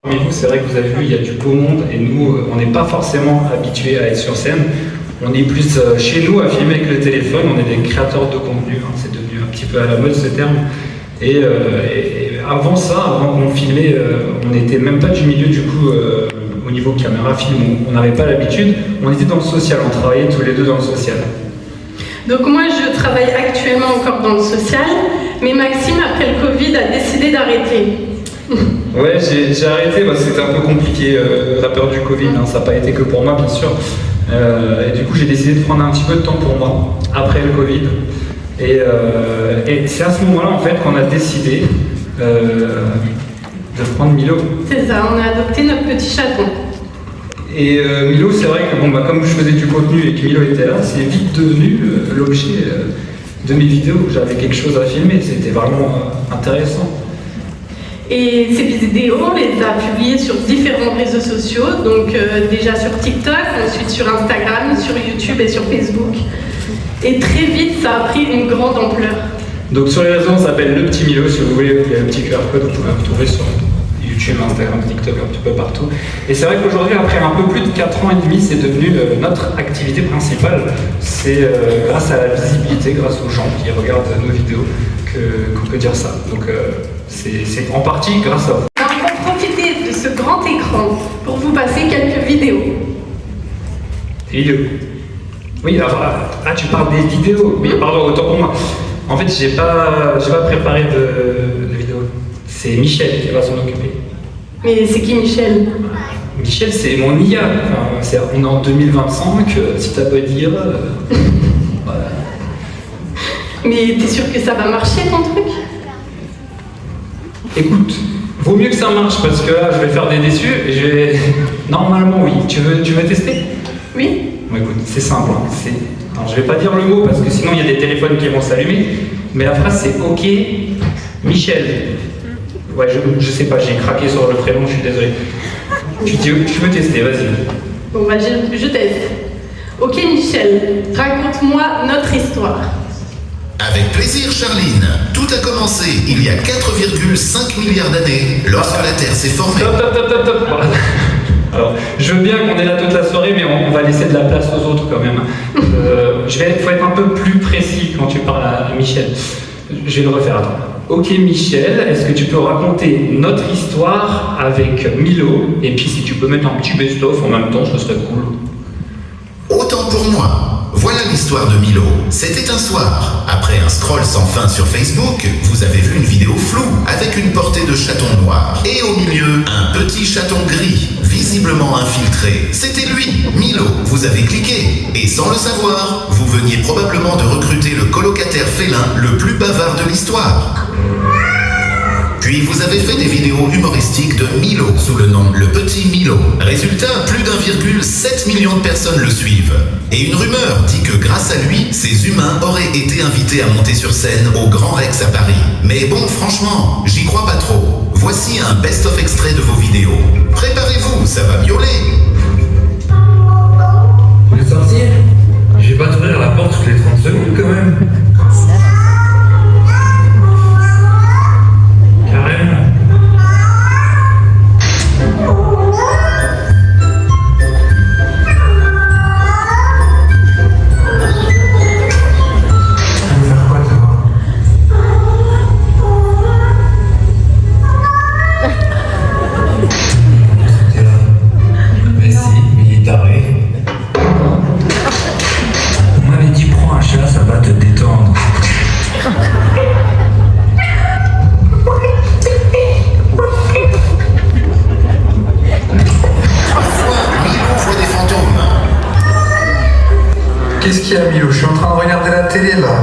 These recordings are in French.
Mais vous, c'est vrai que vous avez vu, il y a du beau monde et nous, on n'est pas forcément habitués à être sur scène. On est plus chez nous à filmer avec le téléphone, on est des créateurs de contenu, hein. C'est devenu un petit peu à la mode ce terme. Et avant ça, avant qu'on filmait, on n'était même pas du milieu du coup au niveau caméra, film, on n'avait pas l'habitude. On était dans le social, on travaillait tous les deux dans le social. Donc moi je travaille actuellement encore dans le social, mais Maxime après le Covid a décidé d'arrêter. Ouais, j'ai arrêté, c'était un peu compliqué la période du Covid, hein. Ça n'a pas été que pour moi bien sûr. Et du coup j'ai décidé de prendre un petit peu de temps pour moi, après le Covid. Et c'est à ce moment-là en fait qu'on a décidé de prendre Milo. C'est ça, on a adopté notre petit chaton. Et Milo, c'est vrai que comme je faisais du contenu et que Milo était là, c'est vite devenu l'objet de mes vidéos. J'avais quelque chose à filmer, c'était vraiment intéressant. Et ces vidéos, on les a publiées sur différents réseaux sociaux, donc déjà sur TikTok, ensuite sur Instagram, sur YouTube et sur Facebook. Et très vite, ça a pris une grande ampleur. Donc sur les réseaux, on s'appelle Le Petit Milo, si vous voulez, il y a le petit QR code, vous pouvez le retrouver sur YouTube, Instagram, TikTok, un petit peu partout. Et c'est vrai qu'aujourd'hui, après un peu plus de 4 ans et demi, c'est devenu notre activité principale. C'est grâce à la visibilité, grâce aux gens qui regardent nos vidéos, qu'on peut dire ça. Donc c'est en partie grâce à vous. On va profiter de ce grand écran pour vous passer quelques vidéos. Des vidéos. Oui, alors, tu parles des vidéos. Oui, pardon, autant pour moi. En fait, j'ai pas préparé de vidéo. C'est Michel qui va s'en occuper. Mais c'est qui Michel? Michel, c'est mon IA. Enfin, on est en 2025, si t'as pas à dire. Voilà. Mais t'es sûr que ça va marcher ton truc? Écoute, vaut mieux que ça marche parce que là, je vais faire des déçus et Normalement, oui. Tu veux tester? Oui. Bon, écoute, c'est simple. Hein. Alors, je vais pas dire le mot parce que sinon, il y a des téléphones qui vont s'allumer. Mais la phrase, c'est OK, Michel. Ouais, je sais pas, j'ai craqué sur le prénom, je suis désolé. Tu veux tester, vas-y. Bon, bah, je teste. OK, Michel, raconte-moi notre histoire. Avec plaisir, Charline. Tout a commencé il y a 4,5 milliards d'années, lorsque la Terre s'est formée. Top. Alors, je veux bien qu'on est là toute la soirée, mais on va laisser de la place aux autres quand même. Faut être un peu plus précis quand tu parles à Michel. Je vais le refaire, attends. Ok Michel, est-ce que tu peux raconter notre histoire avec Milo? Et puis si tu peux mettre un petit best-of en même temps, ce serait cool. Autant pour moi. Voilà l'histoire de Milo. C'était un soir. Après un scroll sans fin sur Facebook, vous avez vu une vidéo floue avec une portée de chaton noir. Et au milieu, un petit chaton gris, visiblement infiltré. C'était lui, Milo. Vous avez cliqué. Et sans le savoir, vous veniez probablement de recruter le colocataire félin le plus bavard de l'histoire. Puis vous avez fait des vidéos humoristiques de Milo sous le nom Le Petit Milo. Résultat, plus d'1,7 million de personnes le suivent. Et une rumeur dit que grâce à lui, ces humains auraient été invités à monter sur scène au Grand Rex à Paris. Mais bon, franchement, j'y crois pas trop. Voici un best-of extrait de vos vidéos. Préparez-vous, ça va miauler. Vous voulez sortir? Je vais pas t'ouvrir la porte toutes les 30 secondes quand même. Carrément. Qu'est-ce qu'il y a, Milo? Je suis en train de regarder la télé, là.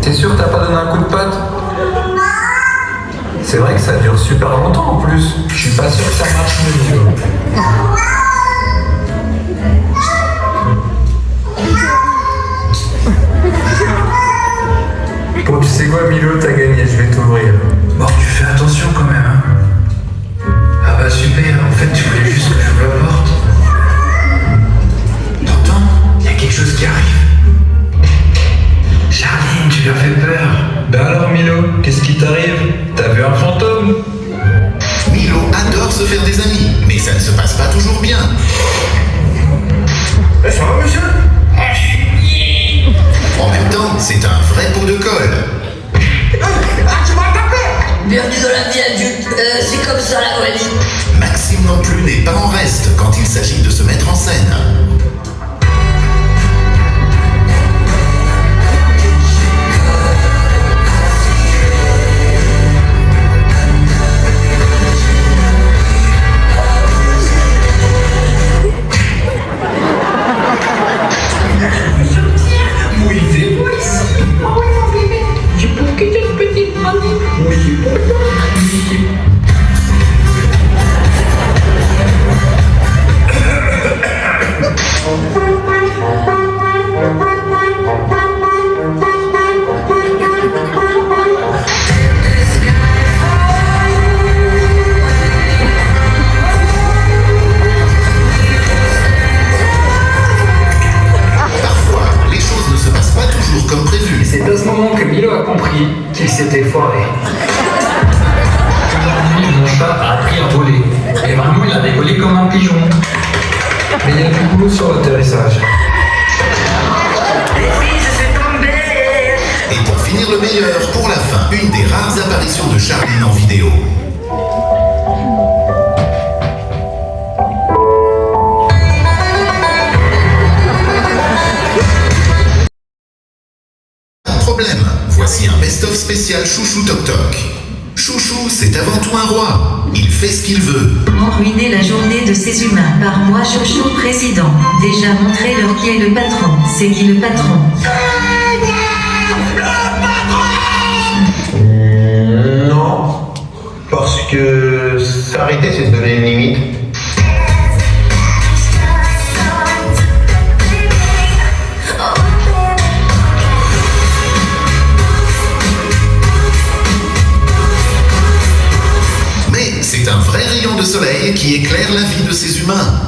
T'es sûr que t'as pas donné un coup de patte? C'est vrai que ça dure super longtemps, en plus. Je suis pas sûr que ça marche mieux, Milo. Bon, tu sais quoi, Milo, t'as gagné, je vais t'ouvrir. Bon, tu fais attention quand même, hein. Ah bah super, en fait tu voulais juste que j'ouvre la porte. T'entends? Il y a quelque chose qui arrive. Charline, tu lui as fait peur. Ben alors, Milo, Milo, qu'est-ce qui t'arrive? T'as vu un fantôme? Milo adore se faire des amis, mais ça ne se passe pas toujours bien. Ça va, monsieur? En même temps, c'est un vrai pot de colle. Bienvenue dans la vie adulte, c'est comme ça la vraie vie. Maxime non plus n'est pas en reste quand il s'agit de se mettre en scène. C'est à ce moment que Milo a compris qu'il s'était foiré. Mon chat a appris à voler. Et vraiment, il a décollé comme un pigeon. Mais il y a du boulot sur l'atterrissage. Et pour finir le meilleur, pour la fin, une des rares apparitions de Charline en vidéo. Problème, voici un best-of spécial Chouchou Toc Toc. Chouchou, c'est avant tout un roi. Il fait ce qu'il veut. Comment ruiner la journée de ces humains par moi, Chouchou président. Déjà montrez-leur qui est le patron. C'est qui le patron? Non, parce que s'arrêter, c'est se donner une limite. Mais c'est un vrai rayon de soleil qui éclaire la vie de ces humains.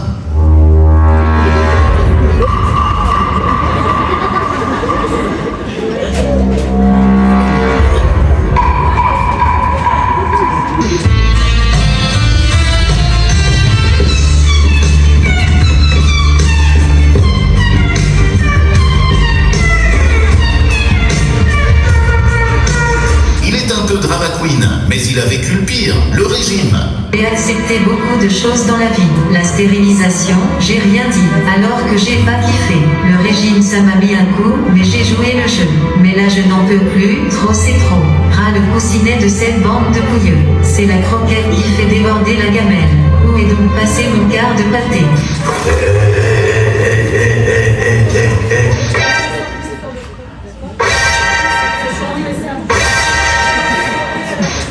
Drama queen, mais il a vécu le pire, le régime. J'ai accepté beaucoup de choses dans la vie. La stérilisation, j'ai rien dit, alors que j'ai pas kiffé. Le régime, ça m'a mis un coup, mais j'ai joué le jeu. Mais là je n'en peux plus, trop c'est trop. Ras le coussinet de cette bande de couilleux. C'est la croquette qui fait déborder la gamelle. Où est donc passé mon quart de pâté?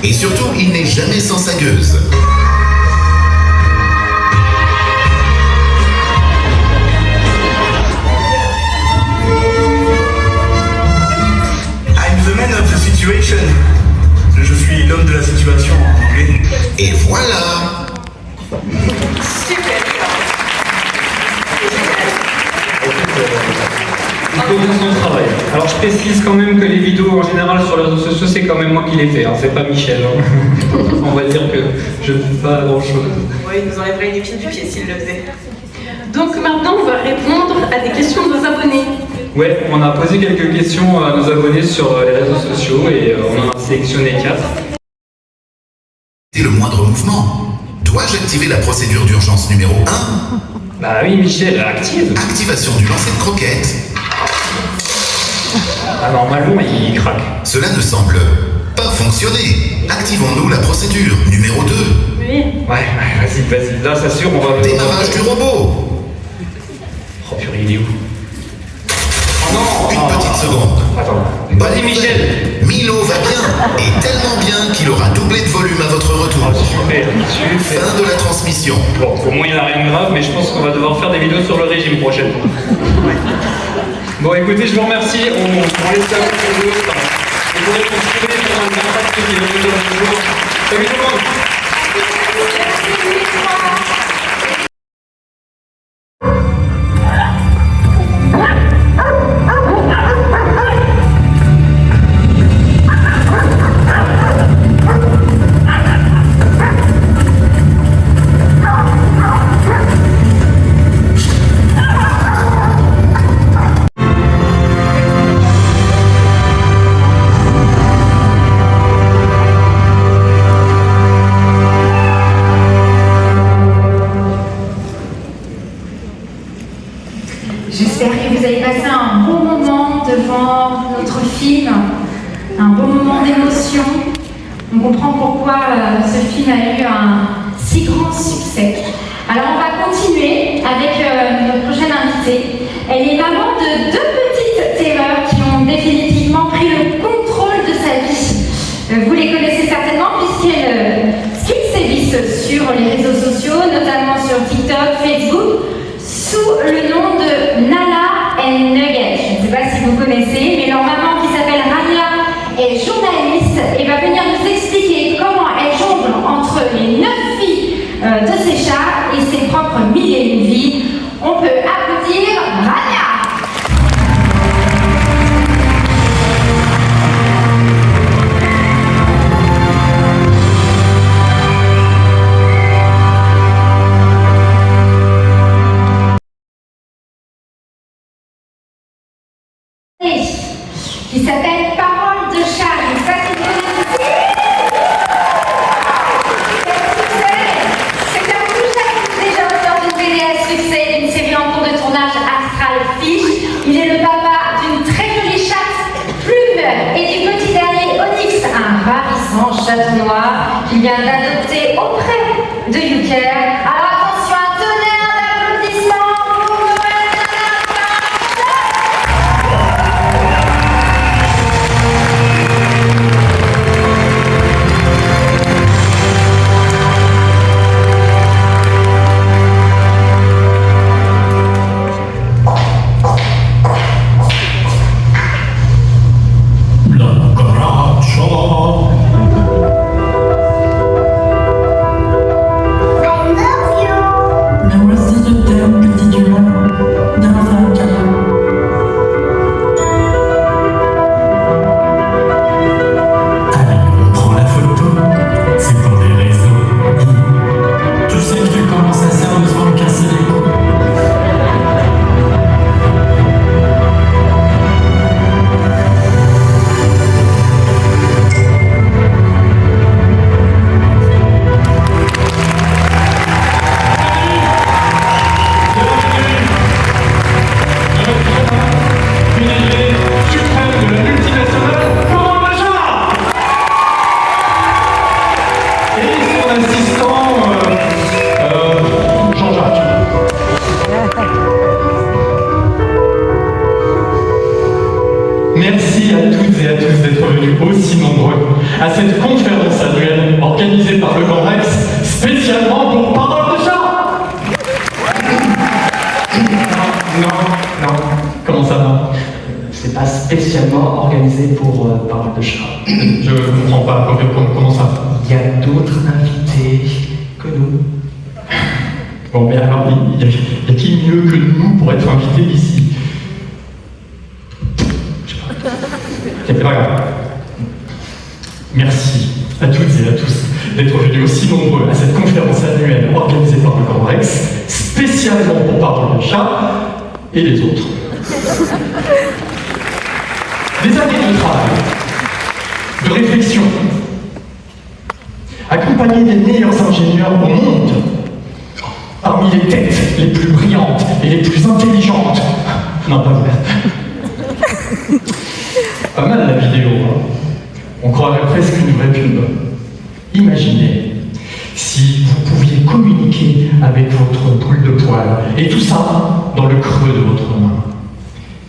Et surtout, il n'est jamais sans sa gueuse. I'm the man of the situation. Je suis l'homme de la situation en anglais. Et voilà. Il faut bien son travail. Alors je précise quand même que les vidéos en général sur les réseaux sociaux, c'est quand même moi qui les fais, hein. C'est pas Michel. Hein. On va dire que je ne fais pas grand chose. Oui, il nous enlèverait une épine du pied s'il le faisait. Donc maintenant, on va répondre à des questions de nos abonnés. Ouais, on a posé quelques questions à nos abonnés sur les réseaux sociaux et on en a sélectionné 4. C'est le moindre mouvement. Dois-je activer la procédure d'urgence numéro 1? Bah oui, Michel, active. Activation du lancer de croquette. Ah, normalement, il craque. Cela ne semble pas fonctionner. Activons-nous la procédure numéro 2. Oui. Ouais, vas-y. Là, ça sûr, on va... Démarrage du robot. Oh purée, il est où? Oh non. Une petite seconde. Attends. Bonne Vas-y, Michel. nouvelle. Milo va bien, et tellement bien qu'il aura doublé de volume à votre retour. Oh, super. Fin de la transmission. Bon, au moins, il n'y a rien de grave, mais je pense qu'on va devoir faire des vidéos sur le régime prochainement. Bon, écoutez, je vous remercie. On laisse ça pour vous. Vous pourrez continuer pendant une grande partie qui va nous donner un jour. Salut tout le monde. narration, on comprend pourquoi ce film a eu un si grand succès. Alors on va continuer avec notre prochaine invitée. Elle est maman de 2 petites terreurs qui ont définitivement pris le contrôle de sa vie. Vous les connaissez certainement puisqu'elles sévissent sur les réseaux sociaux, notamment sur TikTok, Facebook, sous le nom de Nala and Nugget. Je ne sais pas si vous connaissez, mais leur maman qui s'appelle Rania est journaliste et va venir nous expliquer comment elle jongle entre les 9 vies de ses chats et ses propres 1001 vies. On peut applaudir Rania. Qui s'appelle Parole de chat. Et ça, c'est bien ici. C'est un succès. Déjà auteur d'une BD à succès, d'une série en cours de tournage, Astral Fish. Il est le papa d'une très jolie chatte, Plume, et du petit dernier, Onyx, un ravissant chaton noir qu'il vient d'adopter auprès de Youker. Alors attention, un tonnerre d'applaudissements pour Noël. Merci à toutes et à tous d'être venus aussi nombreux à cette conférence annuelle organisée par le Grand Rex spécialement pour Parole de chat. Non. Comment ça va? C'est pas spécialement organisé pour Parole de chat. Je comprends pas. Comment ça? Il y a d'autres invités que nous. Bon, mais alors, il y a qui mieux que nous pour être invités ici? C'est pas grave. Merci à toutes et à tous d'être venus aussi nombreux à cette conférence annuelle organisée par le Grand Rex, spécialement pour Parole de chat et les autres. Des années de travail, de réflexion, accompagnés des meilleurs ingénieurs au monde, parmi les têtes les plus brillantes et les plus intelligentes. Non, pas vrai. Pas mal la vidéo, hein. On croirait presque une vraie pub. Imaginez si vous pouviez communiquer avec votre boule de poil, et tout ça dans le creux de votre main.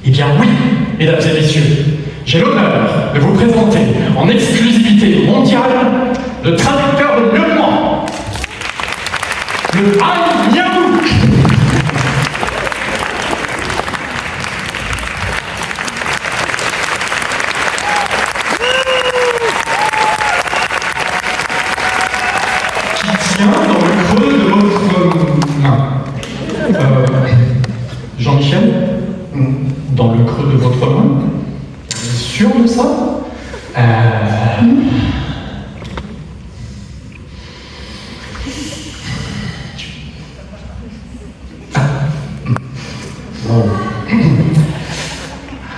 Eh bien oui, mesdames et messieurs, j'ai l'honneur de vous présenter en exclusivité mondiale le traducteur de mieux de moi, le Han Yaouk. Dans le creux de votre main. Jean-Michel, dans le creux de votre main. Sûr de ça?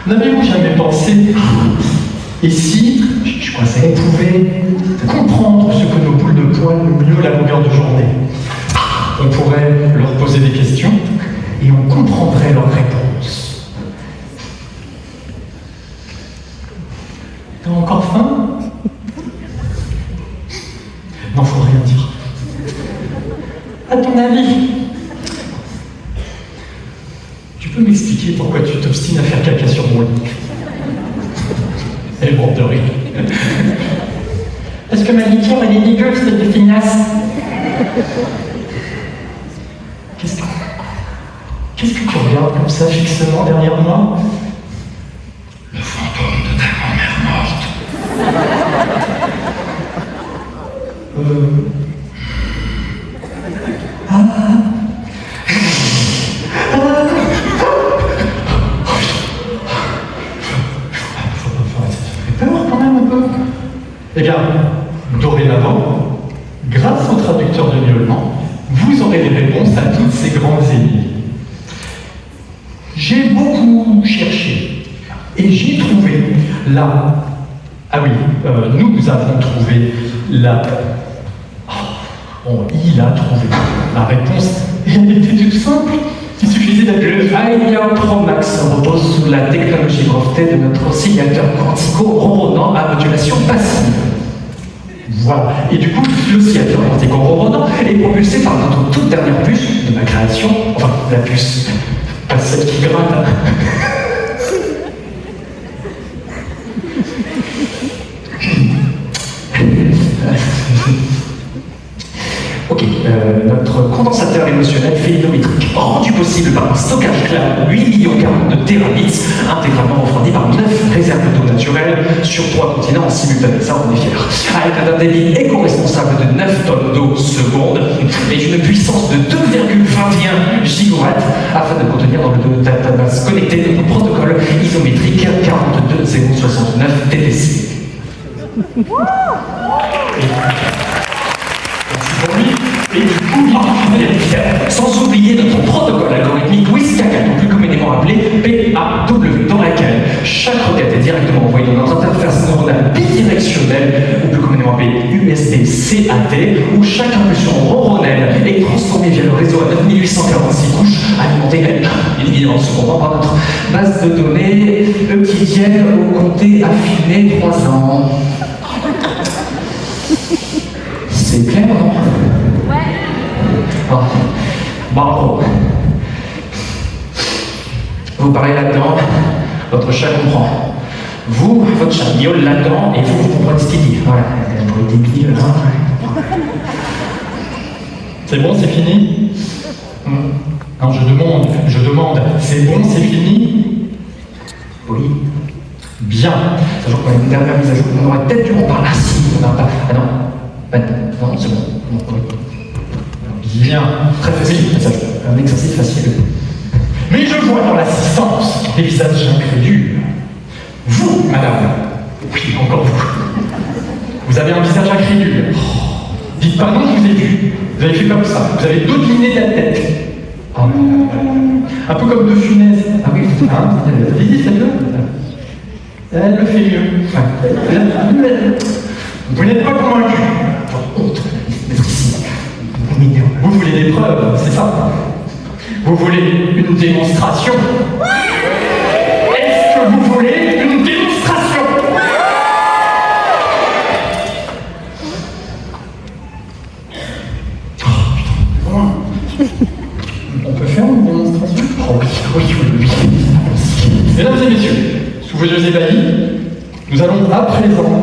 N'avez-vous jamais pensé, et si, je crois que on pouvait comprendre ce que nos boules de poil nous mieux à la longueur de journée? On pourrait leur poser des questions et on comprendrait leurs réponses. T'as encore faim? justifier pourquoi tu t'obstines à faire caca sur mon lit. Elle est morte de rire. Parce que ma litière, elle est dégueu, cette de finasse. Qu'est-ce que tu regardes comme ça fixement derrière moi? Le fantôme de ta grand-mère morte. Eh bien, dorénavant, grâce au traducteur de miaulement, vous aurez des réponses à toutes ces grandes énigmes. J'ai beaucoup cherché et j'ai trouvé la... Ah oui, nous avons trouvé la... Bon, il a trouvé la réponse et elle était toute simple. Il suffisait d'appeler le AEA Pro Max repose sous la technologie brevetée de notre oscillateur quantico-ronronnant à modulation passive. Voilà. Et du coup, l'oscillateur quantico-ronronnant est propulsé par notre toute dernière puce de ma création, enfin, la puce, pas celle qui gratte. Ok, notre condensateur émotionnel phénométrique, rendu possible par un stockage cloud 8 millions 42 terabits, intégralement refroidi par 9 réserves d'eau naturelle sur 3 continents en simultané. Ça, on est fiers. Avec un débit éco-responsable de 9 tonnes d'eau seconde et une puissance de 2,21 gigawatts afin de contenir dans le database connecté notre protocole isométrique 42069 TTC. Et du coup, sans oublier notre protocole algorithmique WISCACAT, plus communément appelé PAW, dans laquelle chaque requête est directement envoyée dans notre interface neuronale bidirectionnelle, ou plus communément appelée USB-CAT, où chaque impulsion ronronnelle est transformée via le réseau à 9846 couches, alimentée évidemment cependant par notre base de données euclidienne au comté affiné 3 ans. C'est clair, non? Ouais. Ah. Bravo. Vous parlez là-dedans, votre chat comprend. Vous, votre chat miaule là-dedans, et vous comprenez ce qu'il dit. Voilà, pour les débiles, hein. C'est bon, c'est fini? Non, je demande, c'est bon, c'est fini? Oui. Bien. Sachant qu'on a une dernière mise à jour, on aurait peut-être dû en parler. Ah si, on n'a pas. Ah non. Non, c'est bon. Bien. Très facile, un exercice facile. Mais je vois dans l'assistance des visages incrédules. Vous, madame. Oui, encore vous. Vous avez un visage incrédule. Dites pas non, je vous ai vu. Vous avez fait comme ça. Vous avez dominé la tête. Un peu comme De Funès. Ah oui, hein, Lydie, faites-le. Elle le fait mieux. Vous n'êtes pas convaincu. Vous voulez des preuves, c'est ça? Vous voulez une démonstration? Est-ce que vous voulez une démonstration? On peut faire une démonstration? Oh oui. Mesdames et messieurs, sous vos yeux ébahis, nous allons à présent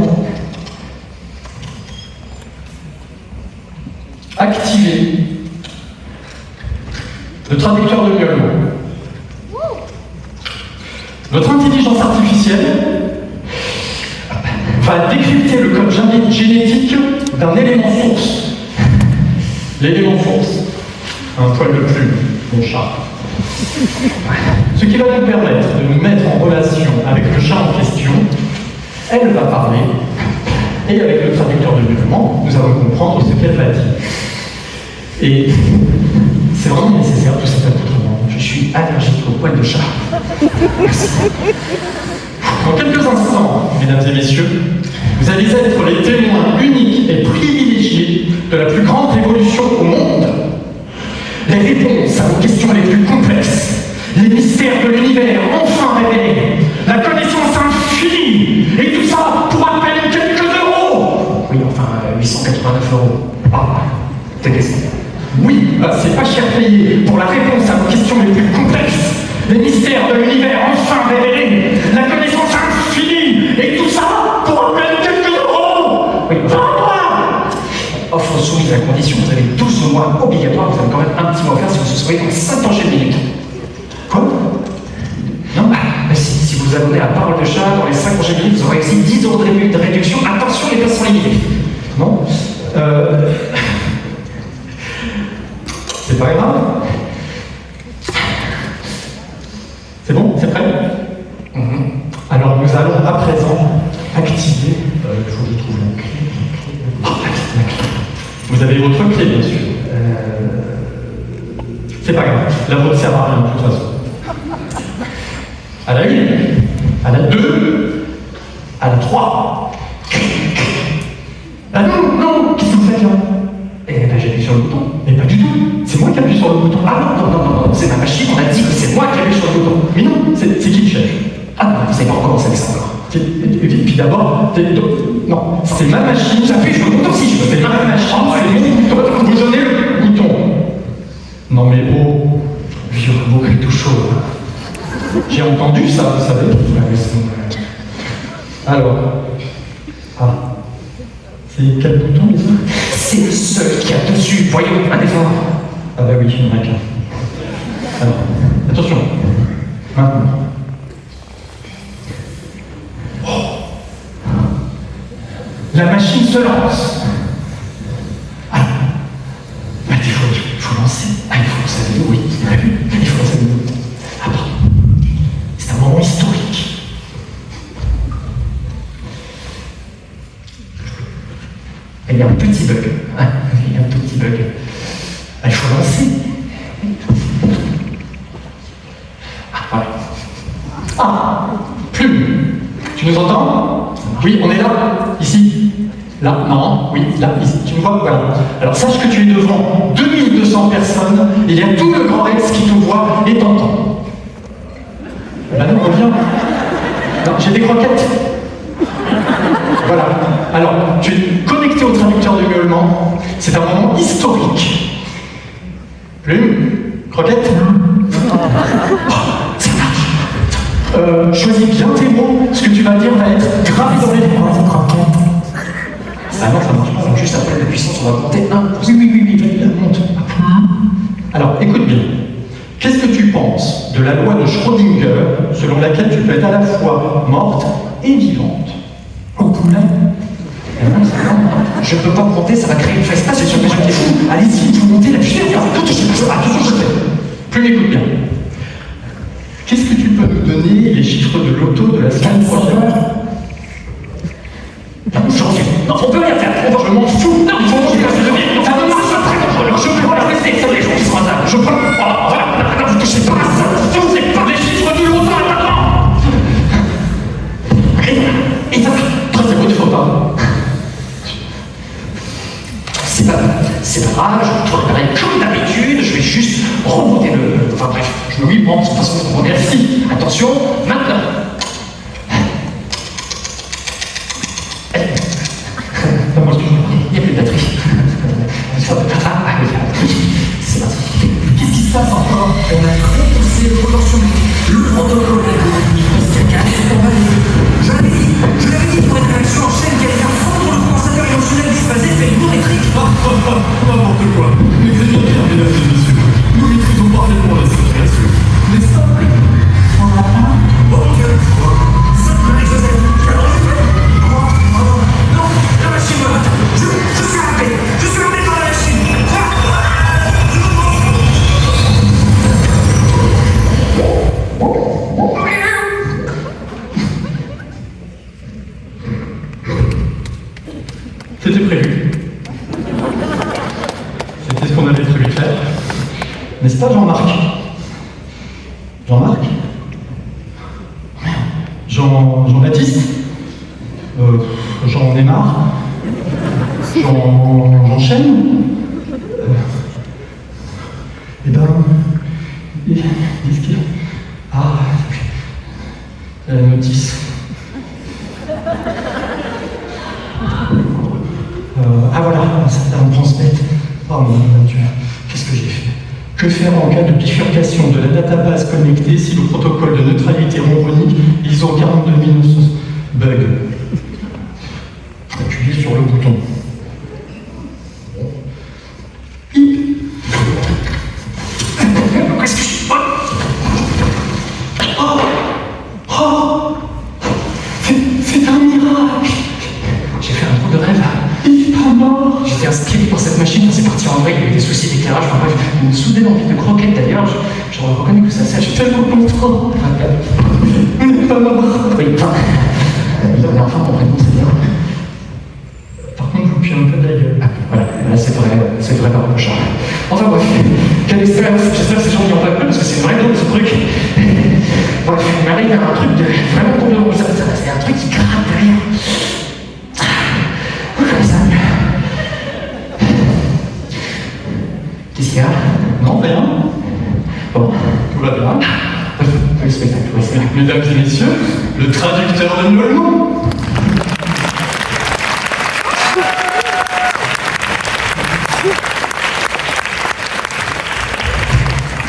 activer le traducteur de miaulement. Notre intelligence artificielle va décrypter le code génétique d'un élément source. L'élément source, un poil de plume, mon chat. Ce qui va nous permettre de nous mettre en relation avec le chat en question. Elle va parler, et avec le traducteur de miaulement, nous allons comprendre ce qu'elle va dire. Et c'est vraiment nécessaire tout ça autrement. Je suis allergique au poil de chat. Merci. Dans quelques instants, mesdames et messieurs, vous allez être les témoins uniques et privilégiés de la plus grande révolution au monde. Les réponses à vos questions les plus complexes, les mystères de l'univers enfin révélés, la connaissance infinie, et tout ça pour à peine quelques euros. Oui, enfin, 889 euros. Ah, c'est décent. Oui, c'est pas cher payé pour la réponse à vos questions les plus complexes, Les mystères de l'univers enfin révélés, la connaissance infinie, et tout ça pour à peine quelques euros. Oui, 20 mois. Offre soumise à condition, vous avez 12 mois obligatoires, vous avez quand même un petit mois à faire si vous souscrivez dans 5 prochaines minutes. Quoi? Non, si vous vous abonnez à Parole de Chat, dans les 5 prochaines minutes, vous aurez aussi 10 € de réduction. Attention, les places sont limitées. Non c'est pas grave. C'est bon? C'est prêt? Alors nous allons à présent activer. Il faut que je trouve la clé. La clé. Vous avez votre clé, bien sûr. C'est pas grave. La vôtre sert à rien de toute façon. À la 1, à la 2, à la 3. Ah non, qu'est-ce que vous faites là? Eh ben j'appuie sur le bouton. Mais pas du tout. C'est moi qui appuie sur le bouton. Ah non, c'est ma machine, on a dit que c'est moi qui appuie sur le bouton. Mais non, c'est qui le chef? Ah non, vous savez pas recommencer avec ça encore. Et puis d'abord, non, c'est ma machine, j'appuie sur le bouton si je veux. C'est ma machine, c'est mon bouton. Vous donnez le bouton. Non mais oh, vieux vos cris tout chaud. J'ai entendu ça, vous savez. Alors. Ah. C'est quel bouton déjà? C'est le seul qui a dessus. Voyons, un effort. Ah bah oui, il y en a qu'un. Alors, attention. Maintenant. Oh. La machine se lance. Ah. Bah, il faut lancer. Ah, il faut lancer à nouveau, oui. Vous avez vu? Il faut lancer à nouveau. Ah pardon. C'est un moment historique. Il y a un petit bug. Il y a un tout petit bug. Il faut lancer. Ah, voilà. Ah, Plume. Tu nous entends? Oui, on est là. Ici. Là, non, oui, là, ici. Tu me vois? Voilà. Alors sache que tu es devant 2200 personnes. Il y a tout le Grand Rex qui te voit et t'entend. Là, non, reviens. Non, j'ai des croquettes. Voilà. Alors, tu es connecté au traducteur de gueulement. C'est un moment historique. Plume? Croquette? Oh, ça marche. Choisis bien tes mots. Ce que tu vas dire va être gravé dans les livres. Croquette. Ah non, ça marche pas. Alors, juste après la puissance, on va compter 1. Oui, monte. Alors, écoute bien. Qu'est-ce que tu penses de la loi de Schrödinger, selon laquelle tu peux être à la fois morte et vivante? Au poulain? Je ne peux pas me compter, ça va créer une fesse. Ah, c'est sûr que j'étais fou. Allez-y, vous montez la puissance. Attention, je fais. Plus m'écoute bien. Qu'est-ce que tu peux nous donner les chiffres de l'auto de la semaine prochaine? J'en suis. Non, on peut rien faire. Je m'en fous. Non, il faut que je fasse le bien. Ça ne marche pas. Je peux pas rester sur les gens qui sont hasard. Je peux pas. Vous touchez pas à ça. Vous n'êtes pas les chiffres de l'auto maintenant. Et ça, très à côté, faut pas. C'est pas grave, je vais tout réparer comme d'habitude, je vais juste remonter le... Enfin bref, je me remonte de toute façon, on est assis. Attention, maintenant. Non, moi, il n'y a plus de batterie. C'est parti. Qu'est-ce qui se passe encore? On a repoussé le potentiomètre. Le protocole je l'avais dit pour une réaction en chaîne qui allait faire fondre le condensateur émotionnel disphasé fait une électrique. N'importe quoi. Mais craignons bien, mesdames et messieurs. Nous maîtrisons parfaitement la situation. N'est-ce pas? On va pas. Oh, quel quoi? Marie-Joseph, non, la machine me rate. Je suis arrêté. Je suis arrêté par la machine. C'était prévu. C'était ce qu'on avait prévu de faire. N'est-ce pas, Jean-Marc? Jean-Marc? Jean-Baptiste? Jean-Neymar? Jean-Chêne? Eh ben... Qu'est-ce qu'il y a? Ah... La notice. Ah voilà, ça me transmette. Oh mon Dieu, qu'est-ce que j'ai fait? Que faire en cas de bifurcation de la database connectée si le protocole de neutralité ronronique ISO 42900 bug? Appuyez sur le bouton. Qu'est-ce que je suis... C'est un miracle! J'ai fait un drôle de rêve. Il est pas mort! J'étais inscrit pour cette machine, c'est parti en vrille, il y a eu des soucis d'éclairage, enfin bref, une soudaine envie de croquette d'ailleurs, je reconnais que ça sèche tellement trop. Il n'est pas mort! Oui, enfin, il en est enfin mon prénom, c'est bien. Par contre, vous puez un peu de la gueule. Voilà, là c'est vrai par rapport au chat. Enfin bref, quelle expérience, j'espère que ces gens n'y ont pas peur parce que c'est vrai drôle ce truc. Bref, il m'arrive un truc de vraiment complètement ça, c'est un truc qui gratte derrière. Comme ça. Qu'est-ce qu'il y a? Non, rien. Bon. Tout va bien. Le spectacle, oui, c'est bien. Mesdames et messieurs, le traducteur de Nolman.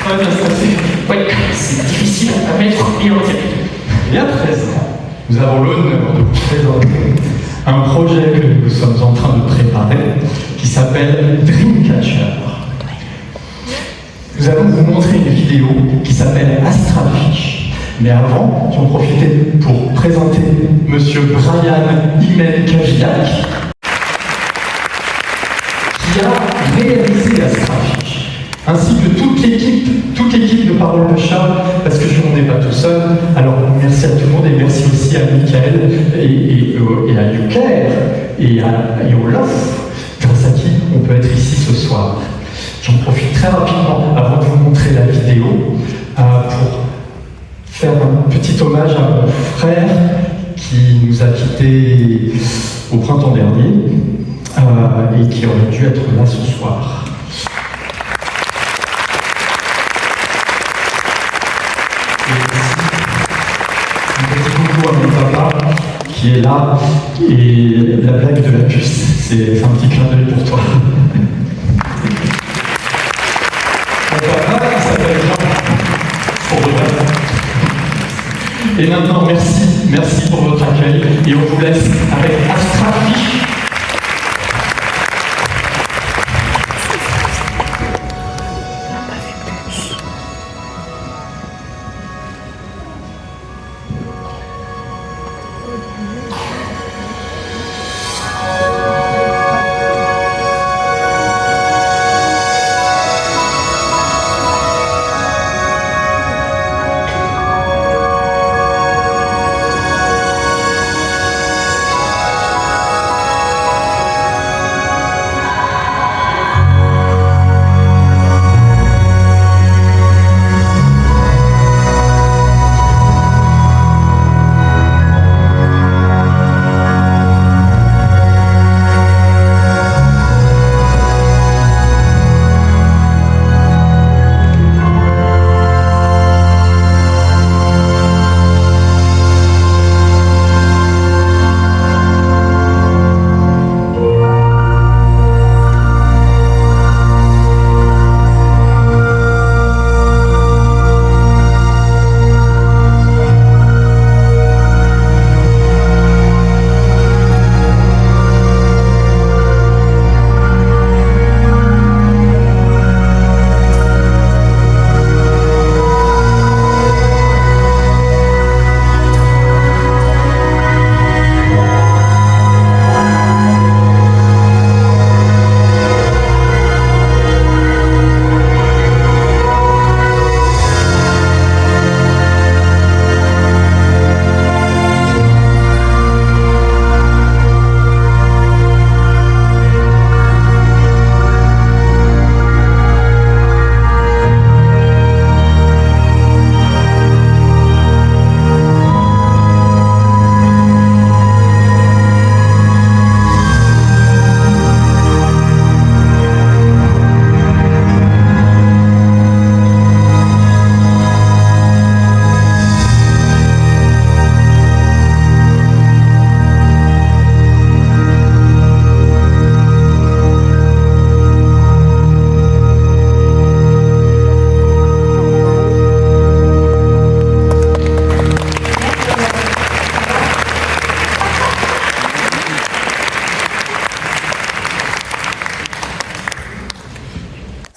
Ça va bien se passer. Oui, c'est difficile à mettre et en tête. Et à présent, nous avons l'honneur de vous présenter un projet que nous sommes en train de préparer qui s'appelle Dreamcatcher. Nous allons vous montrer une vidéo qui s'appelle Astralfish. Mais avant, j'en profiter pour présenter Monsieur Brian Imen-Kaviak qui a réalisé Astralfish, ainsi que toute l'équipe de Parole de Chat, parce que je n'en ai pas tout seul. Alors merci à tout le monde et merci aussi à Michael et à Yuker et à Olaf, grâce à qui on peut être ici ce soir. J'en profite très rapidement avant de vous montrer la vidéo pour faire un petit hommage à mon frère qui nous a quittés au printemps dernier et qui aurait dû être là ce soir. Un petit coucou à mon papa qui est là et la blague de la puce, c'est un petit clin d'œil pour toi. Mon papa qui s'appelle Jean, pour de vrai. Et maintenant, merci pour votre accueil et on vous laisse avec Astralfish.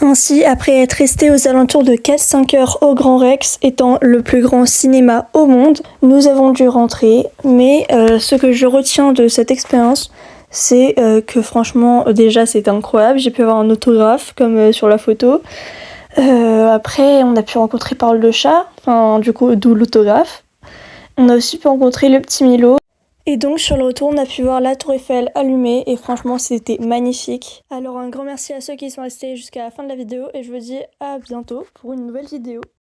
Ainsi, après être resté aux alentours de 4-5 heures au Grand Rex, étant le plus grand cinéma au monde, nous avons dû rentrer. Mais ce que je retiens de cette expérience, c'est que franchement, déjà c'est incroyable. J'ai pu avoir un autographe comme sur la photo. Après, on a pu rencontrer Parole de chat, enfin du coup, d'où l'autographe. On a aussi pu rencontrer le petit Milo. Et donc sur le retour, on a pu voir la Tour Eiffel allumée et franchement c'était magnifique. Alors un grand merci à ceux qui sont restés jusqu'à la fin de la vidéo et je vous dis à bientôt pour une nouvelle vidéo.